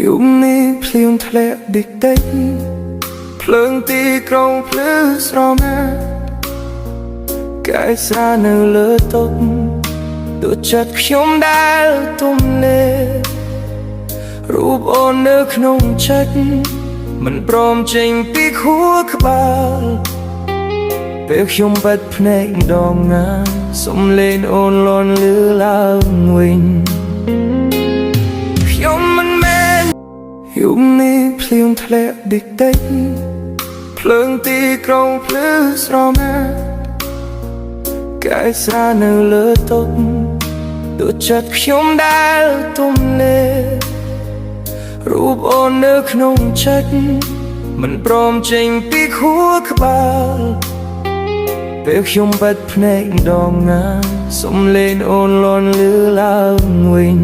យប់នេះភ្លៀងធ្លាក់តិចតិចភ្លើងទីក្រុងភ្លឺស្រមាកាយស្រានៅលើតុដូចចិត្តខ្ញុំដែលទំនេររូបអូននៅក្នុងចិត្តមិនព្រមចេញពីខួរក្បាលពេលខ្ញុំបិទភ្នែកម្ដងណាសំឡេងអូនលាន់លឺឡើងវិញខ្ញុំមិនមែនយប់នេះភ្លៀងធ្លាក់តិចតិចភ្លើងទីក្រុងភ្លឺស្រមាកាយស្រានៅលើតុដូចចិត្តខ្ញុំដែលទំនេររូបអូននៅក្នុងចិត្តមិនព្រមចេញពីខួរក្បាលពេលខ្ញុំបិទភ្នែកម្ដងណាសំឡេងអូនលាន់លឺឡើងវិញ